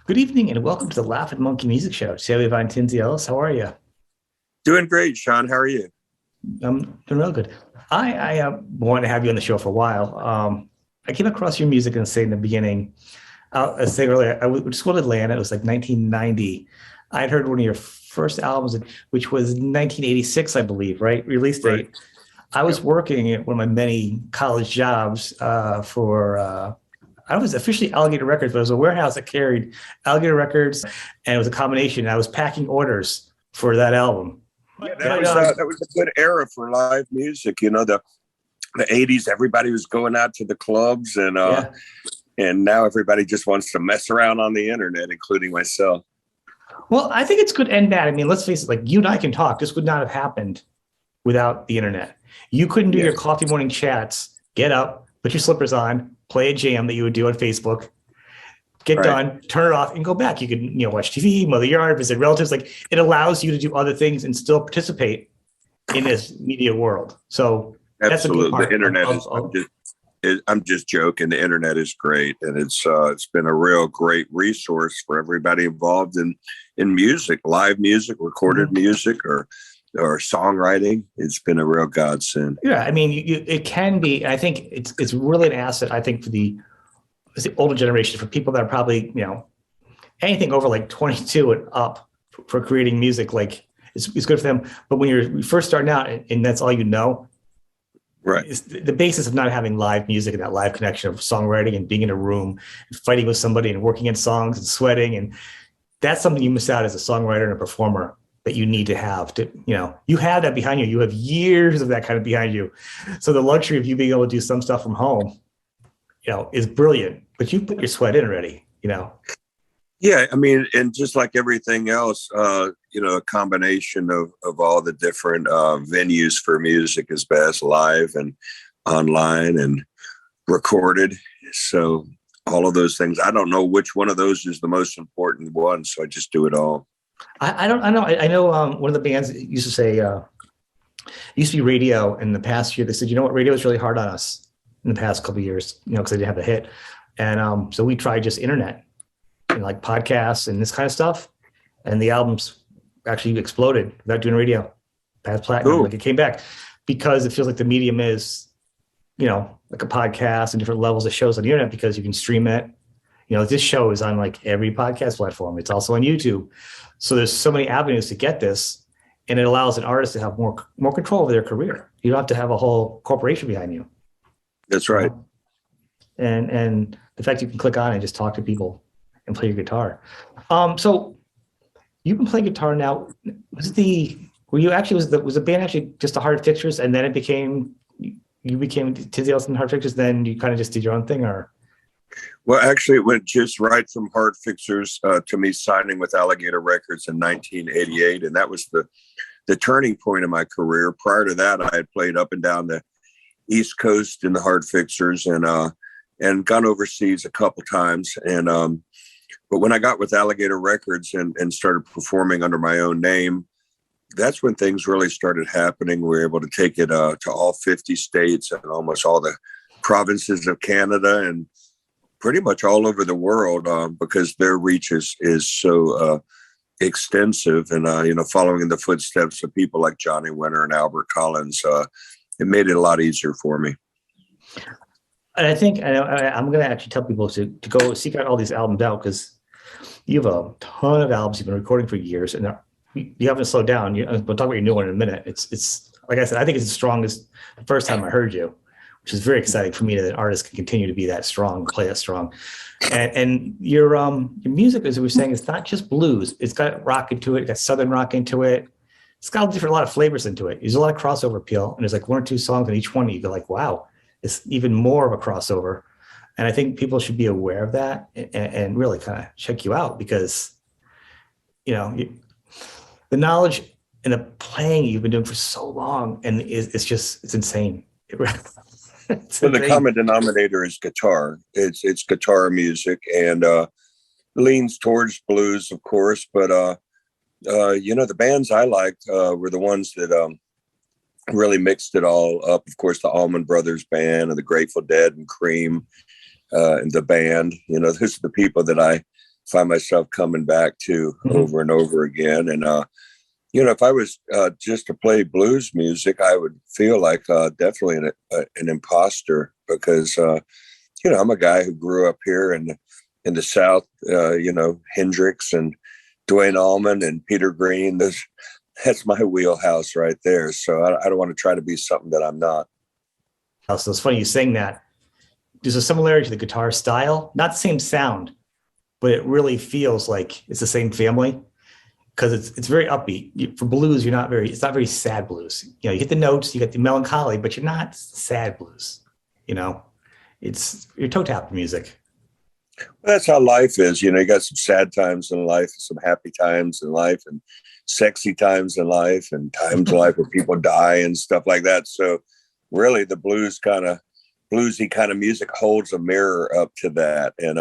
Good evening and welcome to the Laughing Monkey Music Show. Today we have Tinsley Ellis. How are you? Doing great, Sean. How are you? I'm doing real good. I wanted to have you on the show for a while. I came across your music and say in the beginning, I was saying earlier, I went to school in Atlanta. It was like 1990. I'd heard one of your first albums, which was 1986, I believe, right? Release date. Right. I was working at one of my many college jobs I was officially Alligator Records, but it was a warehouse that carried Alligator Records, and it was a combination. I was packing orders for that album. Yeah, that was a good era for live music. You know, the 80s, everybody was going out to the clubs, and now everybody just wants to mess around on the internet, including myself. Well, I think it's good and bad. I mean, let's face it, like you and I can talk. This would not have happened without the internet. You couldn't do your coffee morning chats, get up, put your slippers on, play a jam that you would do on Facebook, get done, turn it off, and go back. You could, watch TV, mow the yard, visit relatives. Like it allows you to do other things and still participate in this media world. So that's absolutely. A big part. The internet I'm just joking. The internet is great, and it's been a real great resource for everybody involved in music, live music, recorded music, or songwriting. It's been a real godsend. Yeah, I mean, it can be. I think it's really an asset. I think for the older generation, for people that are probably anything over like 22 and up for creating music, like it's good for them. But when you're first starting out and that's all you know, right? It's the basis of not having live music and that live connection of songwriting and being in a room and fighting with somebody and working in songs and sweating, and that's something you miss out as a songwriter and a performer. That you need to have to, you have that behind you. You have years of that kind of behind you. So the luxury of you being able to do some stuff from home, is brilliant, but you put your sweat in already, Yeah. I mean, and just like everything else, a combination of all the different venues for music is best, live and online and recorded. So all of those things, I don't know which one of those is the most important one. So I just do it all. I know one of the bands used to say, used to be radio in the past year. They said, radio was really hard on us in the past couple of years, because they didn't have the hit. And so we tried just internet and like podcasts and this kind of stuff. And the albums actually exploded without doing radio. Past platinum, Ooh. like it came back because it feels like the medium is, like a podcast and different levels of shows on the internet because you can stream it. This show is on like every podcast platform. It's also on YouTube. So there's so many avenues to get this, and it allows an artist to have more control over their career. You don't have to have a whole corporation behind you. That's right. And the fact you can click on and just talk to people and play your guitar. So you've been playing guitar now. Was the band actually just the Hard Fixers, and then you became Tinsley Ellis and Hard Fixers? Then you kind of just did your own thing, or? Well, actually, it went just right from Hard Fixers to me signing with Alligator Records in 1988. And that was the turning point in my career. Prior to that, I had played up and down the East Coast in the Hard Fixers and gone overseas a couple times. And but when I got with Alligator Records and started performing under my own name, that's when things really started happening. We were able to take it to all 50 states and almost all the provinces of Canada and pretty much all over the world because their reach is so extensive. And, following in the footsteps of people like Johnny Winter and Albert Collins, it made it a lot easier for me. And I think I'm going to actually tell people to go seek out all these albums out because you have a ton of albums you've been recording for years and you haven't slowed down. We'll talk about your new one in a minute. It's like I said, I think it's as strong as the first time I heard you, which is very exciting for me that an artist can continue to be that strong, play that strong. And your music, as we were saying, it's not just blues. It's got rock into it. It's got Southern rock into it. It's got a lot of flavors into it. There's a lot of crossover appeal. And there's like one or two songs in each one. You go like, wow, it's even more of a crossover. And I think people should be aware of that and really kind of check you out because, the knowledge and the playing you've been doing for so long and it's insane. So the common denominator is guitar. It's guitar music and leans towards blues, of course. But the bands I liked were the ones that really mixed it all up. Of course, the Allman Brothers Band and the Grateful Dead and Cream and the band. Those are the people that I find myself coming back to over and over again. And if I was just to play blues music, I would feel like definitely an imposter because I'm a guy who grew up here in the South. Hendrix and Duane Allman and Peter Green. That's my wheelhouse right there. So I don't want to try to be something that I'm not. So it's funny you saying that. There's a similarity to the guitar style, not the same sound, but it really feels like it's the same family because it's very upbeat. For blues, it's not very sad blues. You hit the notes, you get the melancholy, but you're not sad blues. It's your toe tap music. Well, that's how life is. You got some sad times in life, some happy times in life, and sexy times in life, and times in life where people die and stuff like that. So really the bluesy kind of music holds a mirror up to that. And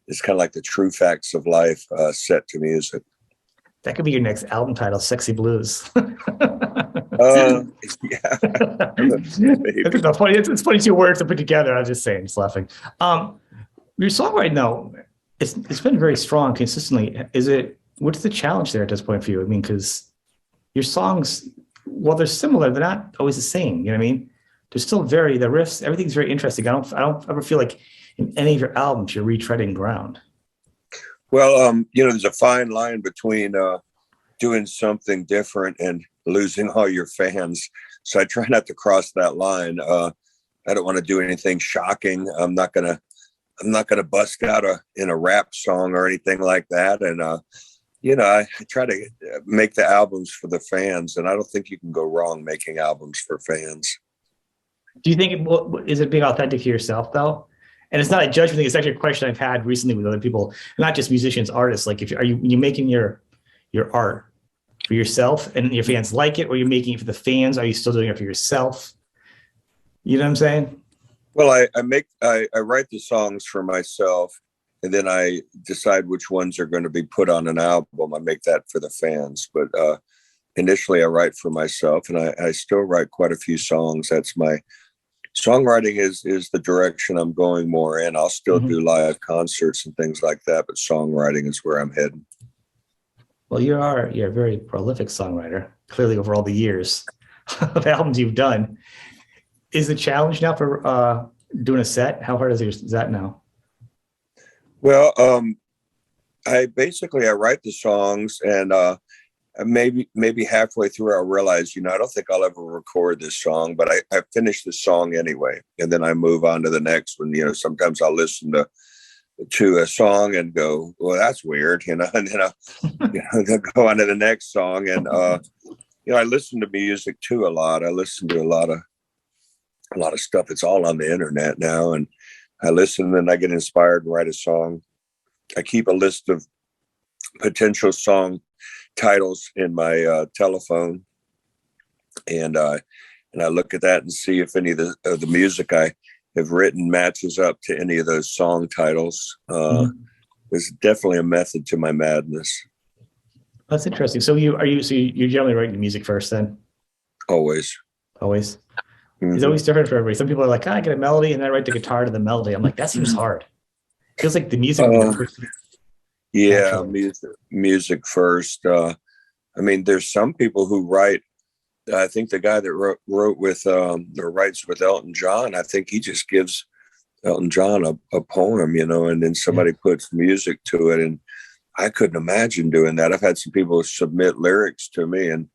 it's kind of like the true facts of life set to music. That could be your next album title, Sexy Blues. Yeah. It's funny two words to put together. I was just saying, just laughing. Your songwriting, though, it's been very strong consistently. What's the challenge there at this point for you? I mean, because your songs, while they're similar, they're not always the same. You know what I mean? They're still the riffs, everything's very interesting. I don't ever feel like in any of your albums you're retreading ground. Well, there's a fine line between doing something different and losing all your fans. So I try not to cross that line. I don't want to do anything shocking. I'm not gonna bust out in a rap song or anything like that. And I try to make the albums for the fans, and I don't think you can go wrong making albums for fans. Do you think is it being authentic to yourself though? And it's not a judgment thing. It's actually a question I've had recently with other people, not just musicians, artists. Like, are you making your art for yourself and your fans like it, or you're making it for the fans? Are you still doing it for yourself? You know what I'm saying? Well, I write the songs for myself, and then I decide which ones are going to be put on an album. I make that for the fans, but initially I write for myself, and I still write quite a few songs. That's my songwriting is the direction I'm going more in. I'll still do live concerts and things like that, but songwriting is where I'm heading. Well, you're a very prolific songwriter, clearly over all the years of albums you've done. Is the challenge now for doing a set? How hard is that now? Well, I write the songs, and maybe halfway through I'll realize, I don't think I'll ever record this song, but I finish the song anyway, and then I move on to the next one. Sometimes I'll listen to a song and go, well, that's weird, and then I'll go on to the next song. And I listen to music too a lot. I listen to a lot of stuff. It's all on the internet now, and I listen and I get inspired and write a song. I keep a list of potential song titles in my telephone, and I look at that and see if any of the music I have written matches up to any of those song titles. There's definitely a method to my madness. That's interesting. So you're generally writing music first, then? Always. It's always different for everybody. Some people are like, I get a melody and then I write the guitar to the melody. I'm like, that seems hard. It feels like the music. Yeah, music first. There's some people who write. I think the guy that wrote with or writes with Elton John, I think he just gives Elton John a poem, and then somebody puts music to it. And I couldn't imagine doing that. I've had some people submit lyrics to me, and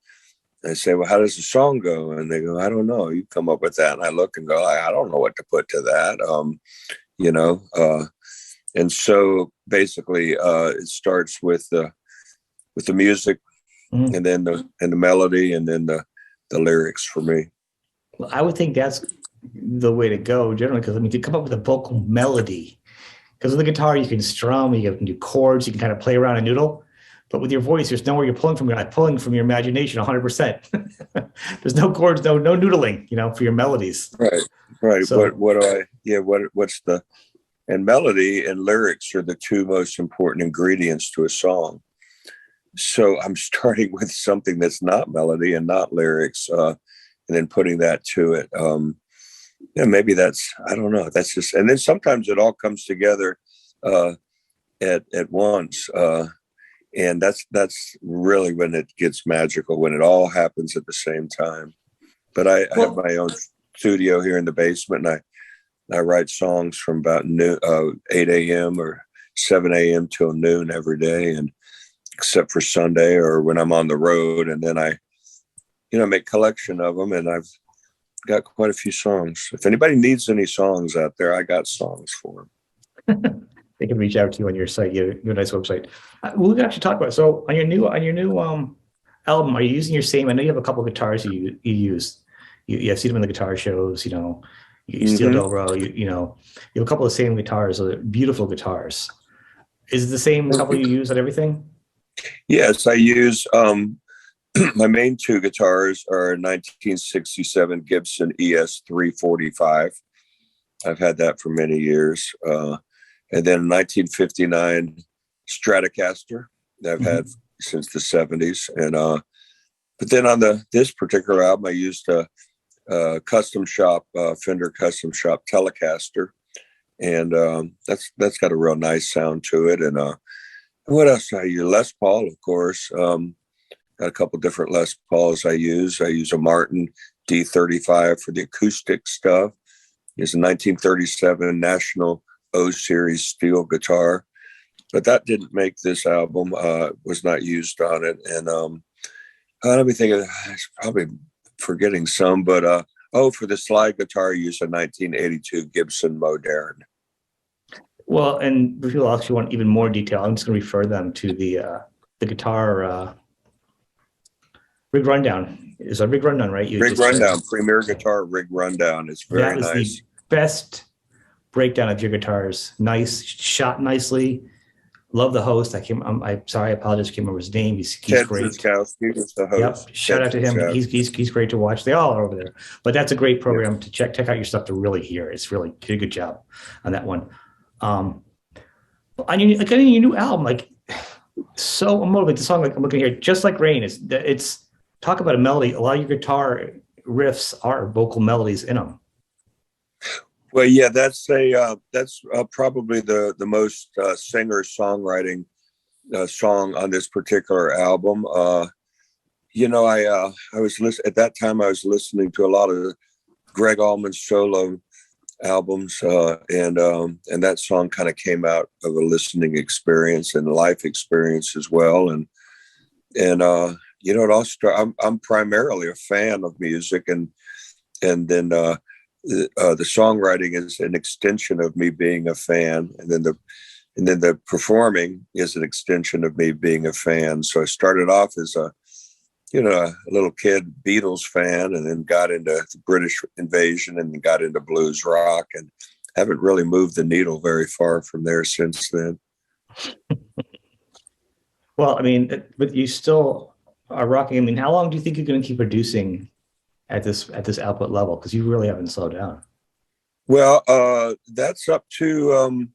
I say, well, how does the song go? And they go, I don't know. You come up with that. And I look and go, I don't know what to put to that. And so basically it starts with the music and then the melody and then the lyrics for me. Well, I would think that's the way to go generally, because to come up with a vocal melody, because with the guitar you can strum, you can do chords, you can kind of play around and noodle. But with your voice, there's nowhere you're pulling from. You're not pulling from your imagination 100%. There's no chords, no noodling, for your melodies. Right. So, what's the, and melody and lyrics are the two most important ingredients to a song. So I'm starting with something that's not melody and not lyrics. And and then putting that to it. Maybe that's, I don't know. That's just, and then sometimes it all comes together at once. And that's really when it gets magical, when it all happens at the same time. But I have my own studio here in the basement, and I write songs from about 8 a.m. or 7 a.m. till noon every day, and except for Sunday or when I'm on the road. And then I make collection of them, and I've got quite a few songs. If anybody needs any songs out there, I got songs for them. They can reach out to you on your site. You have a nice website. We can actually talk about, so on your new album, are you using your same? I know you have a couple of guitars you use. I've seen them in the guitar shows. You Steel Dobro. You have a couple of same guitars. So they're beautiful guitars. Is it the same couple you use on everything? Yes, I use my main two guitars are 1967 Gibson ES 345. I've had that for many years. And then 1959 Stratocaster that I've had since the 70s. And but then on this particular album, I used a custom shop, Fender custom shop Telecaster, and that's got a real nice sound to it. And what else I use? Les Paul, of course. Got a couple different Les Pauls I use. I use a Martin D35 for the acoustic stuff. It's a 1937 National O Series steel guitar, but that didn't make this album. Was not used on it. And let me think. I'm probably forgetting some, but for the slide guitar, I used a 1982 Gibson Modern. Well, and if people actually want even more detail, I'm just going to refer them to the guitar rig rundown. Is a rig rundown, right? Rig rundown, Premier Guitar rig rundown. It's very nice. That is the best breakdown of your guitars. Nice, shot nicely. Love the host. I'm sorry, I apologize. I can't remember his name. He's Ted great. Ziskowski was the host. Yep. Shout out to him. He's great to watch. They all are over there. But that's a great program to check out your stuff to really hear. It's really did a good job on that one. On your new album, so motivated. The song I'm looking here, Just Like Rain, it's talk about a melody. A lot of your guitar riffs are vocal melodies in them. Well, yeah, that's probably the most singer-songwriting song on this particular album. I was at that time I was listening to a lot of Greg Allman's solo albums, and that song kind of came out of a listening experience and life experience as well. And it all I'm primarily a fan of music, and then the songwriting is an extension of me being a fan, and then the performing is an extension of me being a fan. So I started off as a little kid Beatles fan, and then got into the British Invasion, and then got into blues rock, and haven't really moved the needle very far from there since then. Well, I mean, but you still are rocking. I mean, how long do you think you're going to keep producing at this output level? Because you really haven't slowed down. Well, that's up to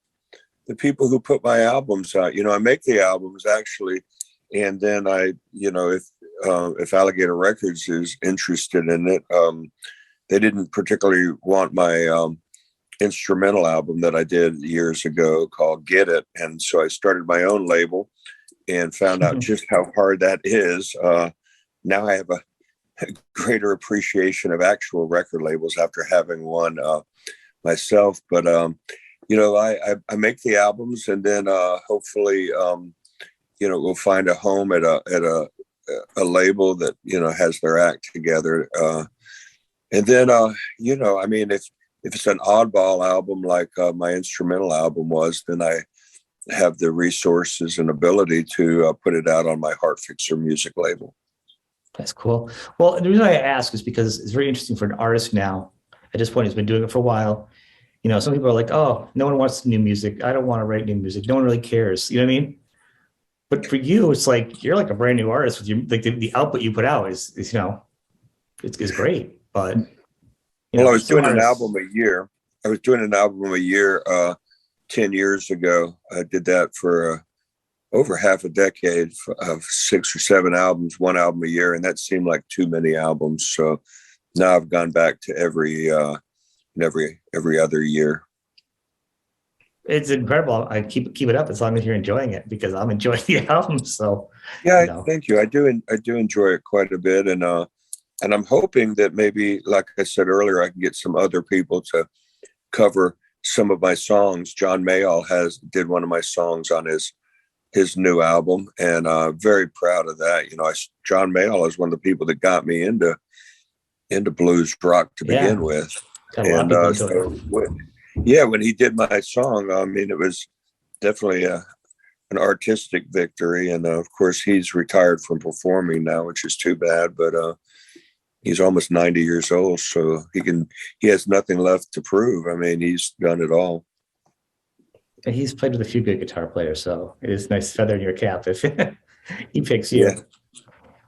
the people who put my albums out. I make the albums actually, and then if Alligator Records is interested in it, they didn't particularly want my instrumental album that I did years ago called Get It, and so I started my own label and found out just how hard that is. Now I have a greater appreciation of actual record labels after having one myself. But I make the albums, and then hopefully we'll find a home at a label that has their act together. And then if it's an oddball album like my instrumental album was, then I have the resources and ability to put it out on my Heart Fixer music label. That's cool. Well, the reason I ask is because it's very interesting for an artist now. At this point, he's been doing it for a while. Some people are like, oh, no one wants new music. I don't want to write new music. No one really cares. You know what I mean? But for you, it's like you're like a brand new artist with your the output you put out is it's great. But I was doing an album a year. I was doing an album a year 10 years ago. I did that for over half a decade of 6 or 7 albums, one album a year, and that seemed like too many albums. So now I've gone back to every other year. It's incredible. I keep it up as long as you're enjoying it, because I'm enjoying the album. So, Yeah, thank you. I do enjoy it quite a bit, and I'm hoping that maybe, like I said earlier, I can get some other people to cover some of my songs. John Mayall did one of my songs on his new album, and very proud of that. John Mayall is one of the people that got me into blues rock to begin with, and when he did my song, I mean, it was definitely an artistic victory. And of course, he's retired from performing now, which is too bad. But he's almost 90 years old, so he has nothing left to prove. I mean, he's done it all. And he's played with a few good guitar players, so it is a nice feather in your cap if he picks you. Yeah.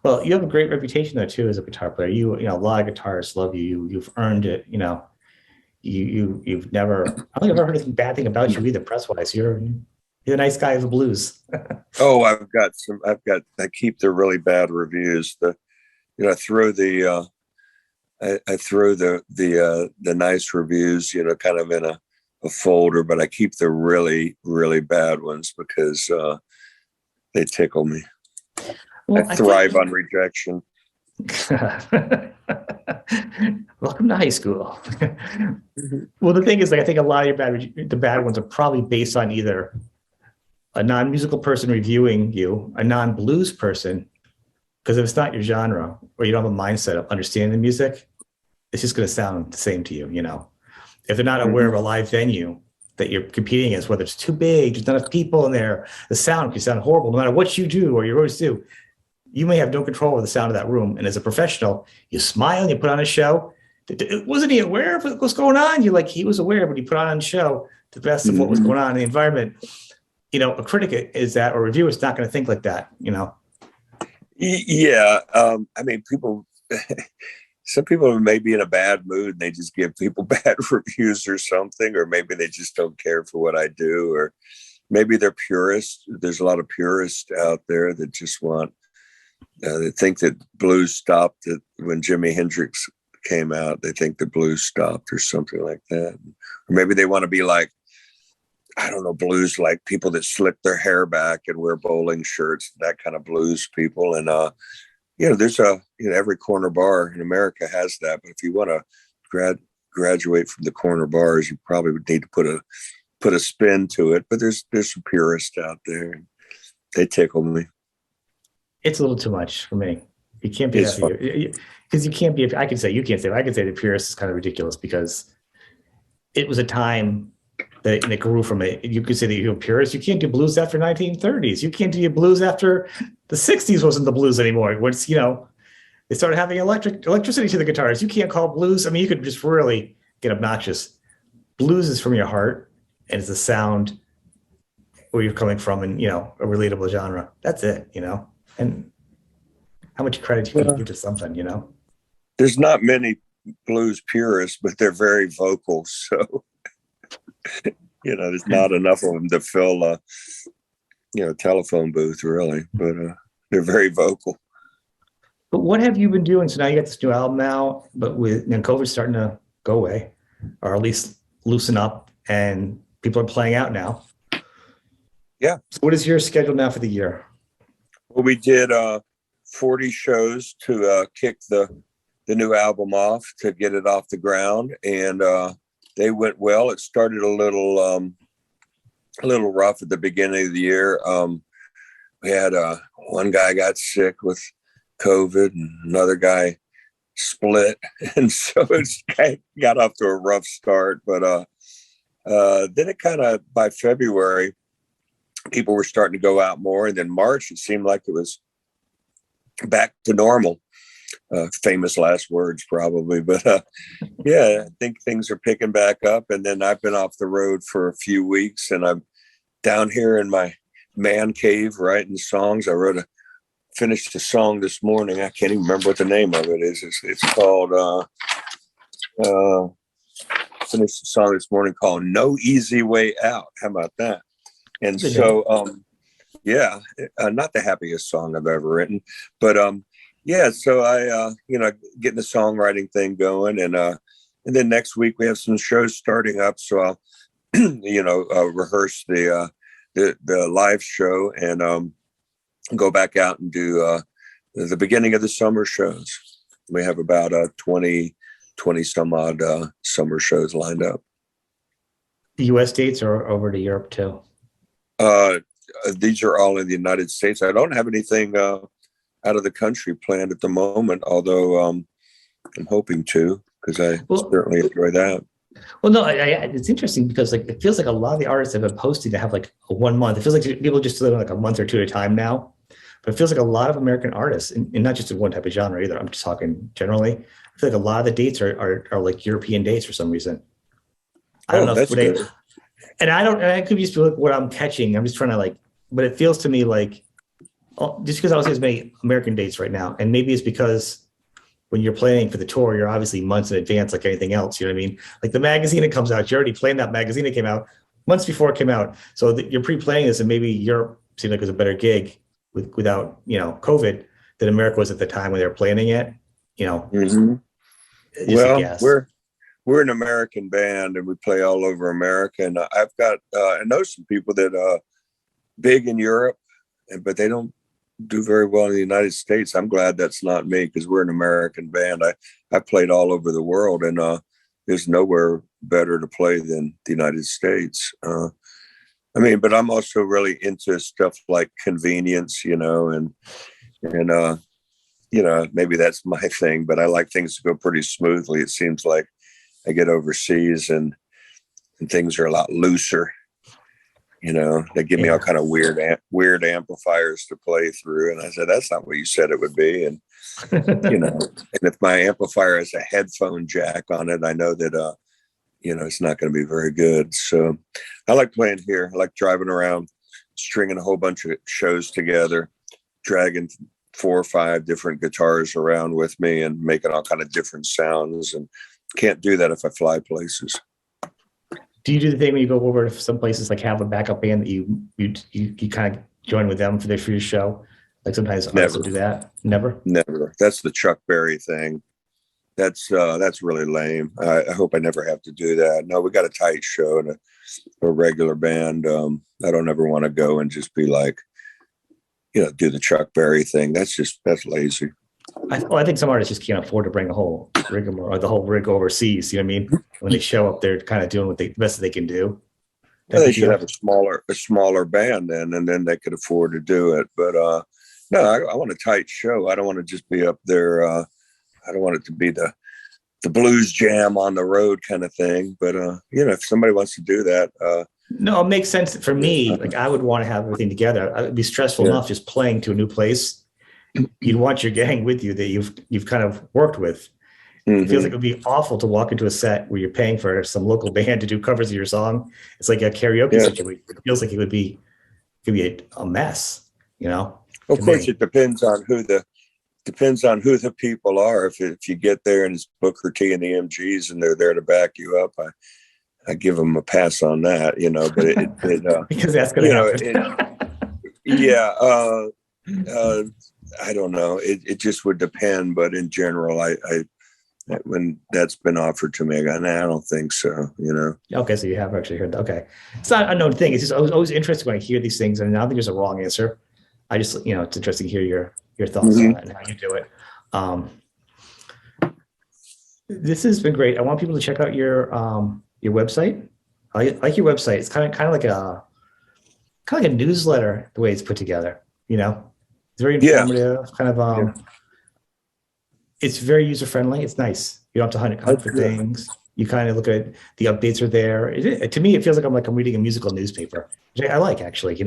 Well, you have a great reputation though too as a guitar player. You know, a lot of guitarists love you. You've earned it. You know, you've never. I don't think I've ever heard anything bad thing about you either, press wise. You're a nice guy of the blues. Oh, I keep the really bad reviews. I throw the nice reviews, kind of in a folder, but I keep the really, really bad ones because they tickle me. Well, I thrive on rejection. Welcome to high school. Well, the thing is, I think a lot of the bad ones are probably based on either a non-musical person reviewing you, a non-blues person, because if it's not your genre or you don't have a mindset of understanding the music, it's just going to sound the same to you. If they're not aware of a live venue that you're competing against, whether it's too big, there's not enough people in there, the sound can sound horrible no matter what you do or you always do. You may have no control over the sound of that room. And as a professional, you smile and you put on a show. Wasn't he aware of what's going on? You're like, he was aware, but he put on a show the best of what was going on in the environment. A critic is that, or a reviewer is not going to think like that, Yeah. I mean, some people may be in a bad mood and they just give people bad reviews or something, or maybe they just don't care for what I do, or maybe they're purists. There's a lot of purists out there that just want, they think that blues stopped when Jimi Hendrix came out. They think the blues stopped or something like that. Or maybe they want to be like, I don't know, blues, like people that slick their hair back and wear bowling shirts, that kind of blues people. And, there's every corner bar in America has that. But if you want to graduate from the corner bars, you probably would need to put a spin to it. But there's some purists out there. They tickle me. It's a little too much for me. You can't be happy because you can't be. I can say the purist is kind of ridiculous because it was a time that it grew from it. You could say that you're a purist. You can't do blues after 1930s. You can't do blues after the 60s wasn't the blues anymore. Once they started having electricity to the guitars. You can't call blues. I mean, you could just really get obnoxious. Blues is from your heart, and it's the sound where you're coming from, and a relatable genre. That's it. And how much credit you can give to something, There's not many blues purists, but they're very vocal. So, there's not enough of them to fill a, telephone booth really, but they're very vocal. But what have you been doing? So now you got this new album out, but with COVID's starting to go away, or at least loosen up, and people are playing out now. Yeah. So what is your schedule now for the year? Well, we did 40 shows to kick the new album off, to get it off the ground, and they went well. It started a little rough at the beginning of the year. We had one guy got sick with COVID, and another guy split, and so it got off to a rough start. But then it kind of, by February, people were starting to go out more, and then March it seemed like it was back to normal. Famous last words probably, but I think things are picking back up. And then I've been off the road for a few weeks, and I'm down here in my man cave writing songs. I finished a song this morning. I can't even remember what the name of it is. It's called finished a song this morning called No Easy Way Out. How about that? And so not the happiest song I've ever written, but yeah, so I getting the songwriting thing going, and then next week we have some shows starting up, so I'll rehearse the live show, and go back out and do the beginning of the summer shows. We have about 20 some odd summer shows lined up. The U.S. dates or over to Europe too? These are all in the United States. I don't have anything out of the country planned at the moment, although I'm hoping to, because I certainly enjoy that. Well, no, it's interesting because like it feels like a lot of the artists have been posting to have like a 1 month. It feels like people just live like a month or two at a time now. But it feels like a lot of American artists, and not just in one type of genre either. I'm just talking generally. I feel like a lot of the dates are like European dates for some reason. I don't know if they, and I could just be like what I'm catching. I'm just trying to like, but it feels to me like just because I don't see as many American dates right now, and maybe it's because when you're planning for the tour, you're obviously months in advance, like anything else. You know what I mean? Like the magazine that comes out, you're already planning that magazine that came out months before it came out, so you're pre-planning this, and maybe Europe seemed like it was a better gig without COVID than America was at the time when they were planning it. Mm-hmm. Well, we're an American band and we play all over America. And I've got, I know some people that big in Europe, but they don't do very well in the United States. I'm glad that's not me because we're an American band. I played all over the world, and there's nowhere better to play than the United States. But I'm also really into stuff like convenience, and maybe that's my thing, but I like things to go pretty smoothly. It seems like I get overseas and things are a lot looser. They give me all kind of weird amplifiers to play through. And I said, that's not what you said it would be. And, and if my amplifier has a headphone jack on it, I know that, it's not going to be very good. So I like playing here. I like driving around, stringing a whole bunch of shows together, dragging 4 or 5 different guitars around with me and making all kind of different sounds, and can't do that if I fly places. Do you do the thing when you go over to some places, like have a backup band that you kind of join with them for your show? Like sometimes artists will do that. Never. That's the Chuck Berry thing. That's really lame. I hope I never have to do that. No, we got a tight show and a regular band. I don't ever want to go and just be like, do the Chuck Berry thing. That's lazy. I think some artists just can't afford to bring the whole rig overseas. You know what I mean? When they show up, they're kind of doing what the best that they can do. They should have a smaller band then, and then they could afford to do it. But no, I want a tight show. I don't want to just be up there. I don't want it to be the blues jam on the road kind of thing. But if somebody wants to do that, no, it makes sense for me. Like I would want to have everything together. It would be stressful enough just playing to a new place. You'd want your gang with you that you've kind of worked with. Mm-hmm. It feels like it would be awful to walk into a set where you're paying for some local band to do covers of your song. It's like a karaoke situation. It feels like it could be a mess. Of course, it depends on who the people are. If you get there and it's Booker T and the MGs and they're there to back you up, I give them a pass on that, but it because that's going to happen. I don't know. It just would depend, but in general, I when that's been offered to me, I go, nah, I don't think so. Okay, so you have actually heard that. Okay, it's not a known thing. It's just always interesting when I hear these things, and I don't think there's a wrong answer. I just it's interesting to hear your thoughts on that and how you do it. This has been great. I want people to check out your website. I like your website. It's kind of like a newsletter the way it's put together. It's very informative. Kind of it's very user friendly. It's nice. You don't have to hunt for things. You kind of look at the updates are there. To me, it feels like I'm reading a musical newspaper, which I like actually.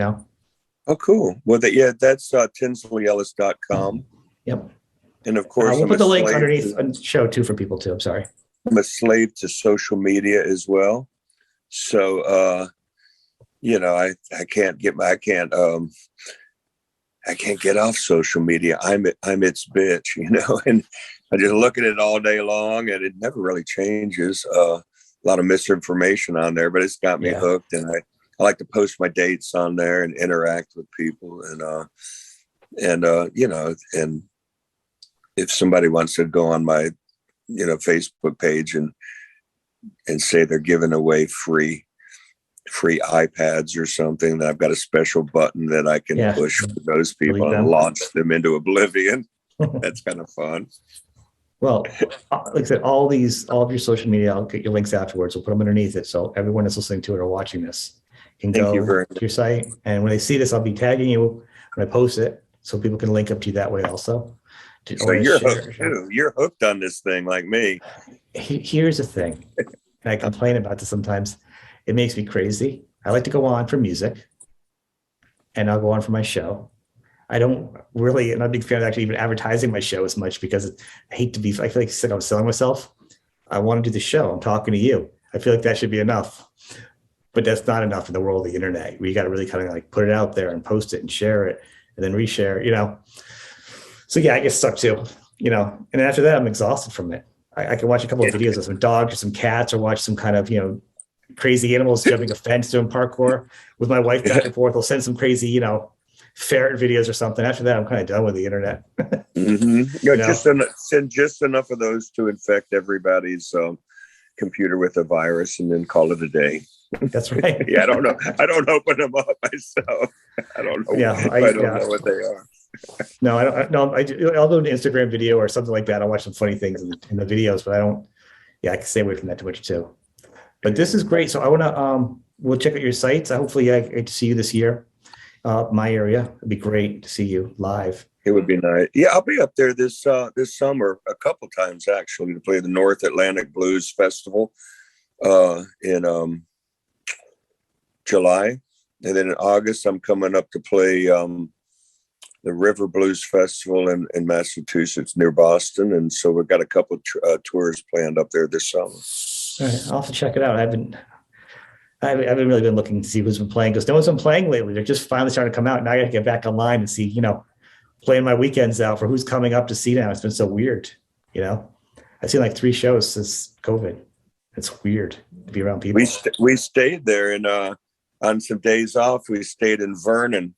Oh, cool. Well, that's tinsleyellis.com. Yep. And of course, we'll put the link underneath the show too for people too. I'm sorry. I'm a slave to social media as well. So, I can't get off social media. I'm its bitch, and I just look at it all day long and it never really changes. A lot of misinformation on there, but it's got me hooked, and I like to post my dates on there and interact with people and if somebody wants to go on my, Facebook page and say they're giving away free iPads or something, then I've got a special button that I can Yeah. push for those people Delete and them. launch them into oblivion. That's kind of fun. Well, like I said, all of your social media, I'll get your links afterwards. We'll put them underneath it. So everyone that's listening to it or watching this can Thank go you very to your site. And when they see this, I'll be tagging you when I post it so people can link up to you that way also. So you're hooked too. You're hooked on this thing like me. Here's the thing, and I complain about this sometimes. It makes me crazy. I like to go on for music, and I'll go on for my show. I don't really, I'm not a big fan of actually even advertising my show as much because I hate to be, I feel like I'm selling myself. I want to do the show. I'm talking to you. I feel like that should be enough, but that's not enough in the world of the internet. We got to really kind of like put it out there and post it and share it and then reshare, So yeah, I get stuck too, and after that, I'm exhausted from it. I can watch a couple of videos of some dogs or some cats or watch some kind of, crazy animals jumping a fence doing parkour with my wife back and forth. I'll send some crazy, ferret videos or something. After that, I'm kind of done with the internet. Send just enough of those to infect everybody's computer with a virus and then call it a day. That's right. Yeah, I don't know. I don't open them up myself. I don't know. Yeah, I don't know what they are. No, I don't. No, I'll do an Instagram video or something like that. I'll watch some funny things in the videos, but I don't. Yeah, I can stay away from that too much too. But this is great. So I want to. We'll check out your sites. Hopefully, I get to see you this year. My area. It'd be great to see you live. It would be nice. Yeah, I'll be up there this summer a couple times actually to play the North Atlantic Blues Festival in July, and then in August I'm coming up to play the River Blues Festival in Massachusetts near Boston, and so we've got a couple tours planned up there this summer. All right, I'll have to check it out. I haven't really been looking to see who's been playing because no one's been playing lately. They're just finally starting to come out. Now I got to get back online and see, playing my weekends out for who's coming up to see now. It's been so weird, I've seen like 3 shows since COVID. It's weird to be around people. We stayed there and on some days off, we stayed in Vernon.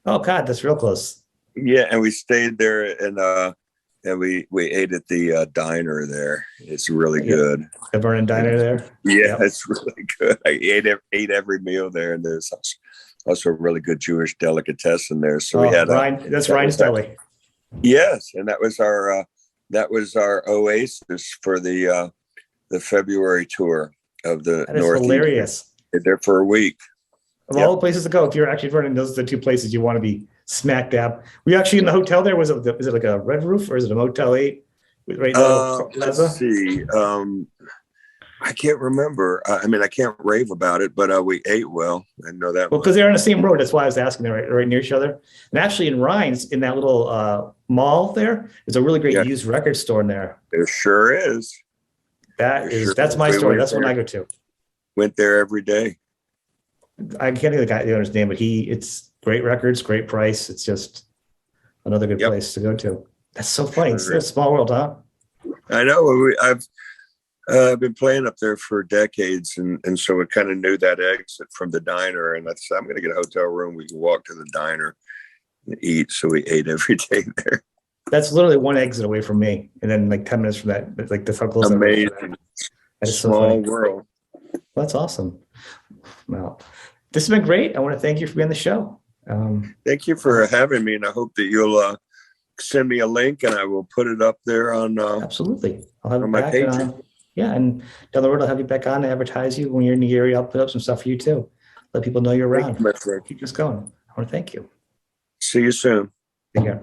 Oh God, that's real close. Yeah, and we stayed there and we ate at the diner there. It's really good. The Vernon Diner there. Yeah, yep. It's really good. I ate every meal there, and there's also a really good Jewish delicatessen there. So we had that's Ryan's Deli. Yes, and that was our oasis for the February tour of the That is Northeast. hilarious. There for a week. Of all the places to go, if you're actually Vernon, those are the 2 places you want to be smack dab. Were you actually in the hotel there? Is it like a Red Roof or is it a Motel 8? Right now, let's see. I can't remember. I can't rave about it, but we ate well. I know that. Well, because they're on the same road. That's why I was asking. They're right near each other. And actually, in Rhines, in that little mall there, there's a really great used record store in there. There sure is. That's my story. That's one I go to. Went there every day. I can't think of the owner's name, but it's great records, great price. It's just another good place to go to. That's so funny. It's a small world, huh? I know. I've been playing up there for decades, and so we kind of knew that exit from the diner. And I said, I'm going to get a hotel room. We can walk to the diner and eat. So we ate every day there. That's literally one exit away from me, and then like 10 minutes from that, like that's how close. Amazing. That is small world. Well, that's awesome. Well, this has been great. I want to thank you for being on the show. Thank you for having me, and I hope that you'll send me a link, and I will put it up there on. Absolutely, I'll have on it my back, page. Yeah, and down the road, I'll have you back on to advertise you when you're in the area. I'll put up some stuff for you too. Let people know you're around. Thank you, my friend. Keep this going. I want to thank you. See you soon. Take care.